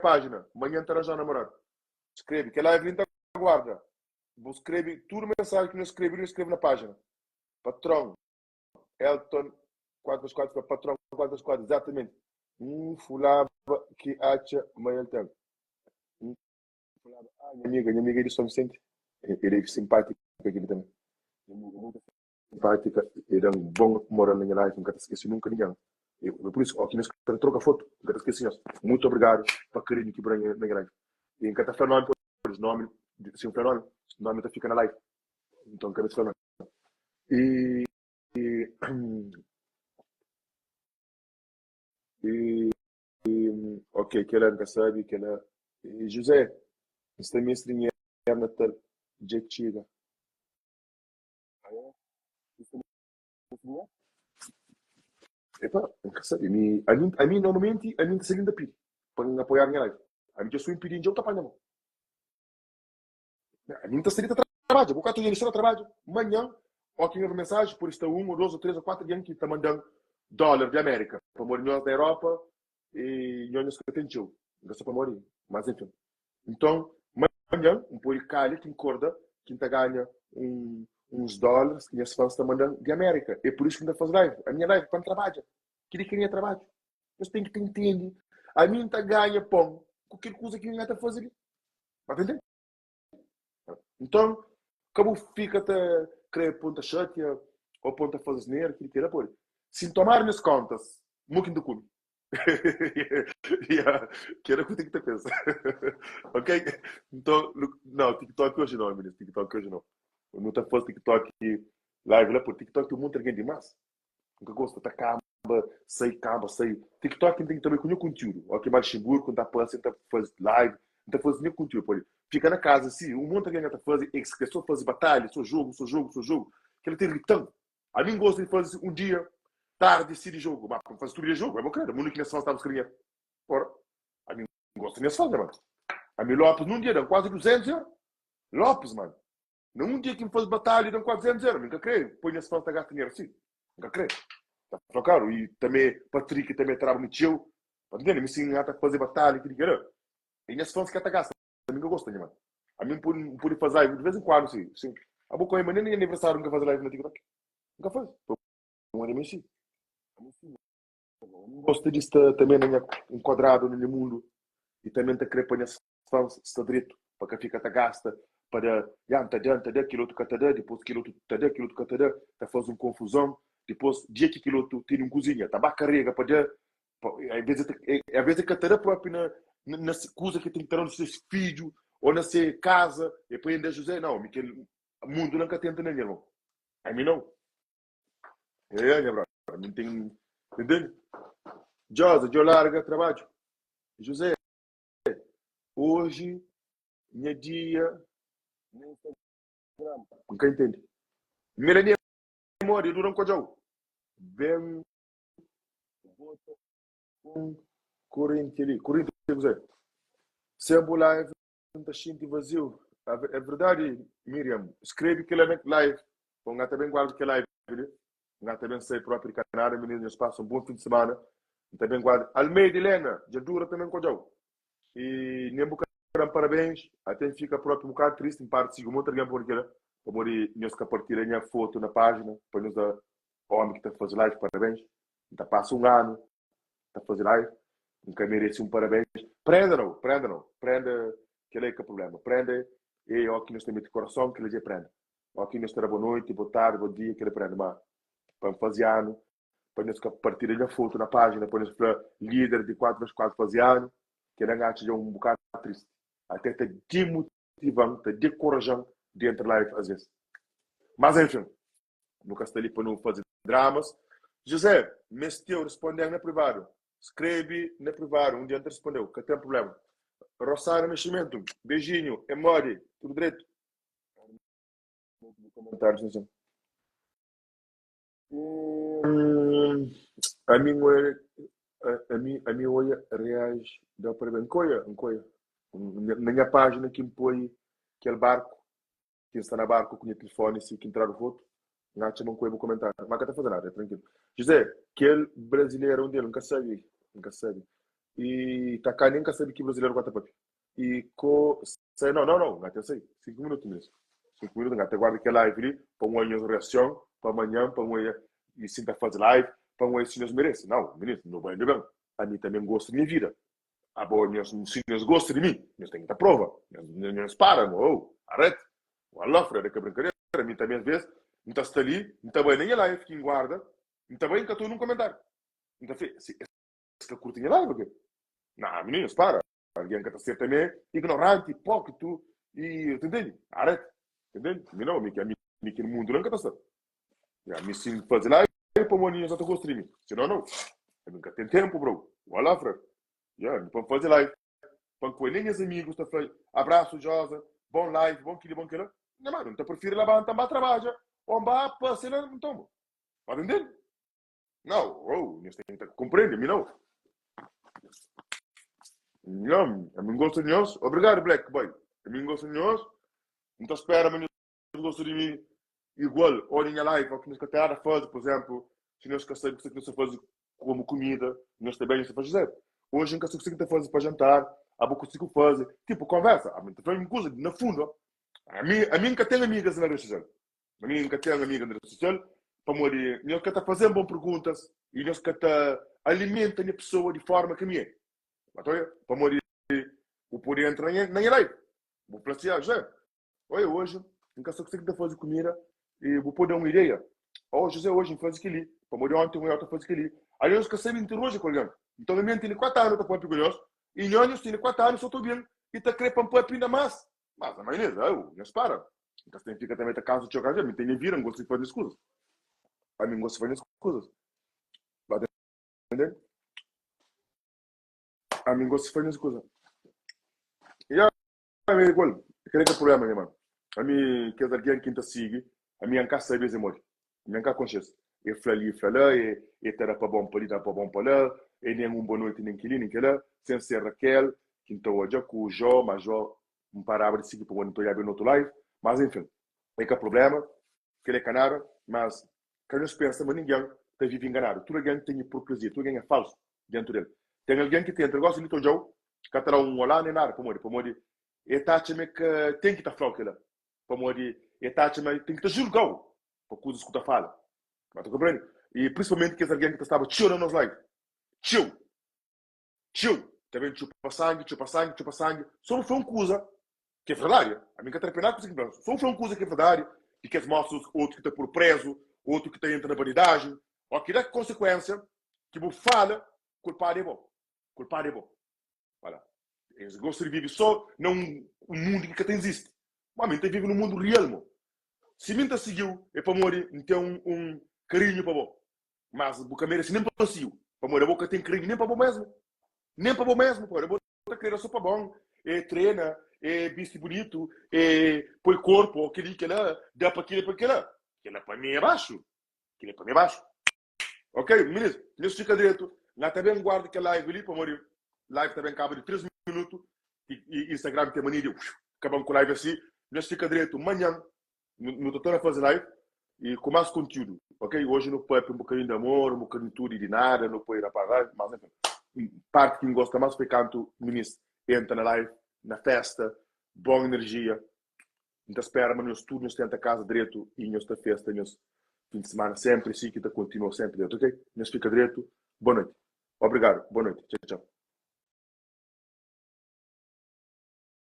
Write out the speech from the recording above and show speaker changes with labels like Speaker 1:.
Speaker 1: página. Amanhã estará já namorado. Escreve, que live linda guarda. Vou escrever tudo mensagem que eu escrevo na página. Patrão, Elton 4x4 para patrão 4x4, exatamente. Fulava que acha amanhã tem. Minha amiga é de São Vicente. Ele é simpático aqui também. Muito simpática. Ele é um bom morar na minha live, nunca te esqueci nunca ninguém. Por isso, aqui nós troca foto, nunca te esqueci. Muito obrigado para carinho que branha na minha live. E em cada fenômeno, o nome, se um fenômeno, o nome está fica na live. Então, cada fenômeno. E, e, ok, que ela nunca sabe, que ela. E José, você me estranha na tal jeito chega. Epa, nunca sabe. A mim normalmente, a mim está saindo da pira para apoiar a minha live. A mim eu sou impedindo de eu tapar, não. A mim está saindo de trabalho. Vou cá, estou a trabalho. Amanhã, ou aqui uma mensagem, por isso, um, ou dois, ou três, ou quatro dias que está mandando dólar de América para morar da Europa e nós que tem tio. Não sei para morar. Mas enfim. Então, amanhã, um pouco de calha, que encorda, que ainda ganha uns dólares que minhas fãs estão mandando de América. É por isso que ainda faz live. A minha live, quando trabalha, queria trabalho. Mas tem que te entender. A minha ainda ganha pão. Qualquer coisa que ninguém está fazendo. Vai entender? Então, como fica até querer ponta chateia ou ponta fazer dinheiro, que queira pôr. Se tomar minhas contas, muito do cu. Yeah, que era o que eu tenho que pensar. Ok? Então, não, TikTok hoje não, menino. TikTok hoje não. Eu não estou fazendo TikTok live lá por TikTok, tem um monte de gente demais. Nunca gosta, tá camba, sei. TikTok tem também com o conteúdo. Aqui em Luxemburgo, quando está passando, está fazendo live, está fazendo conteúdo. Pode. Fica na casa, assim, um monte de gente está fazendo, é só fazer batalha, só jogo. Que ele tem irritante. A mim gosta de fazer um dia, tarde, de jogo. Mas para fazer tudo de jogo, é bom, cara. O mundo que nessa fase estava escrevendo. Ora, a mim gosta nessa fase, mano. A mim Lopes, num dia, dão quase 200 euros. Lopes, mano. Num dia que me faz batalha, dão quase 200 euros. Nunca creio. Põe nessa fase, gasta dinheiro assim. Nunca creio. Tá claro? E também, Patrick também trabalha muito teu. Tá entendendo? Me ensina a fazer batalha, que diga, e nesse fãs que até gasta. A mim que eu gosto, né, mano? A mim por fazer live de vez em quando, sim. A boca é maneira nem aniversário nunca faz live na TikTok. Nunca faz. Um anime sim. Gosto disso também na minha enquadrado no meu mundo. E também te querer pôr nesse fãs direito. Para que fica até gasta. Para, já, tá aquilo que tá depois aquilo que tá tá fazendo confusão. Depois, dia que aquilo tem um cozinha, tá carrega para às vezes que terá próprio na coisa que tem que ter nos seus filhos ou na sua casa e depois ainda José não, Miquel, o mundo nunca tenta nem irmão. A mim não. Minha brother. A mim tem, entende? Josa, eu larga trabalho. José, hoje, minha dia, nunca entende. Minha memória dura um cojão. Vem, um corrente, José. Sempre live, tanta gente vazio. É verdade, Miriam. Escreve que ela é live. Ponga também guarda que é live. Ponga também sei próprio canal, meninos, passam um bom fim de semana. Também guarda. Almeida Helena, já dura também com o e nem boca parabéns. Até fica próprio um bocado triste, em parte, sigo muito alguém por aqui. Como ele, nós que partilha minha foto na página, para nos dar homem que está a fazer live, parabéns. Então passa um ano, está a fazer live. Nunca merece um parabéns. Prenda-não. Prenda, que ele é que é o problema. Prenda, e eu aqui nós temos de coração, que ele já prenda. Aqui nós temos boa noite, boa tarde, bom dia, que ele prenda. Mas, para fazer ano, para nós partilhar a foto na página, para nós falar líder de 4x4 fazer ano, que ele acha um bocado triste. Até te demotivando, te decorajando de entrar live às vezes. Mas, enfim, nunca está ali para não fazer dramas. José, Mesteu respondendo na privado. Escreve na privado, um dia antes respondeu, que tem problema. Rosário Nascimento, beijinho, emoji, tudo direito. Comentários, não a minha olha reais dá para ver. Encoia. Na minha página que me põe aquele barco, que está na barco com o telefone, se que entrar o voto, não chamam com o comentário. Mas não está fazendo nada, é tranquilo. José, aquele brasileiro, um dele, nunca sabe. E tá cá nem que sabe que brasileiro guarda papi. E co sei não, até sei. 5 minutos mesmo. 5 minutos até guarda que live ali, para uma reação, para amanhã, para uma e sinta fazer live, para uma se nos merece. Não, menino, não vai bem. A mim também gosto da minha vida. A boa, se nos gosta de mim, nós temos que dar prova. Nós param, arrete. Wallah, Fred, é que brincadeira. A mim também às vezes, não está ali, não está bem nem a live, que guarda, não está bem que estou num comentário. Não está feio. Se que curtem a live, o quê? Não, meninos, para. Alguém que está a ser também ignorante, hipócrita, e entende? Arrete. Entende? Não, a mim que no mundo não está a ser. A mim sim fazer live, para o maninho só te gosta de mim. Senão, não. Eu nunca tenho tempo, bro. Wallah, Fred. Yeah, para fazer live. Para que nem os amigos, tá falando, abraço, Josa, bom live, bom aquilo. Não, mano, então prefiro levar um também trabalho, ou um bar, para ser, não tomo. Pode entender? Não, nós temos que compreender, não. Não, a mim gosta de nós. Obrigado, Black Boy. A mim gosta de nós. Não está espera, mas não gosta de mim. Igual, olhem a live, o que nós queremos fazer, por exemplo, se nós queremos que nós fazer como comida, nós também não fazer. Hoje, não consigo fazer para jantar, a boca consigo fazer. Tipo, conversa. A mim também uma coisa, na fundo. A mim nunca tenho amigas na rede social. A mim nunca tenho amigas na rede social. Para morrer, nós que está fazendo boas perguntas e nós que está alimentando a pessoa de forma que me é. Para morrer, o poder entrar na live. Vou placear já. Olha, hoje, nunca consigo fazer comida e vou poder uma ideia. José, hoje, faz aquilo. Para morrer ontem, eu estou fazendo aquilo. Aí nós que sempre interroge com alguém. Então, a minha tem 4 anos, está para nós. E nós temos 4 anos, só estou bem. E está querendo para um pouco ainda mais. Mas a maionese, não para. Então, você fica também a casa de jogar, me tem vida, não gosto de fazer as coisas. A mim gosto de fazer as coisas. Vai entender? A mim gosto de fazer as coisas. E a mim, igual, aquele que é o problema, meu mano. A mim, que é alguém que ainda sigue, a mim, nunca sabe se morre. A mim, nunca consciência. E fala, e terá para bom para ali, para bom para lá, e nem boa noite, nem que lá, sem ser Raquel, que então hoje com o Jó, mas Jó, parava de seguir para o ano, estou no outro live, mas enfim, é que é o problema, que ele é canaro, mas, quando nós pensamos, ninguém está vivo enganado. Tudo alguém tem hipocrisia, tudo alguém é falso dentro dele. Tem alguém que tem negócio ali, Jó, que terá olá, nem nada, para morrer, e tá-me que tem que estar falando aquilo, para morrer, e tá-me tem que estar julgado, para coisas que está falando. Mas compreende? E principalmente que alguém que estava chorando nos live. Tio. Tá vendo? Chupa sangue. Só foi uma coisa que é verdade. A mim que atrapalhar com isso. Só foi uma coisa que é verdade. E que as mostras, outro que está por preso, outro que está entrando na validade. Ou que dá consequência que você fala, culpado é bom. Voilà. Eles gostam de viver só num mundo que não existe. Mas a mim vive num mundo real, mano. Se a mim seguiu, é para morrer, então carinho para bom. Mas o câmera assim nem possível. Para morrer, a boca tem carinho nem para bom mesmo. Nem para bom mesmo, pô. A boca querer só para bom. Treina, veste bonito, põe corpo, aquele que lá, dá para aquele, para aquele lá. Aquele para mim é baixo. Ok, meninos, nesse fica direito. Lá também guarda que a live ali para morrer. Live também acaba de 3 minutos. E Instagram tem mania de acabamos com a live assim. Nesse fica direito amanhã. No total a fazer live e com mais conteúdo, ok? Hoje não pode um bocadinho de amor, um bocadinho de tudo e de nada, não pode ir para a live, mas enfim, parte que me gosta mais foi quando o ministro entra na live, na festa, boa energia, então espera, mas nós tudo nos tenta a casa direito e nesta festa, nós fim de semana sempre, sim, que continua sempre direito, ok? Nós fica direito, boa noite, obrigado, boa noite, tchau, tchau.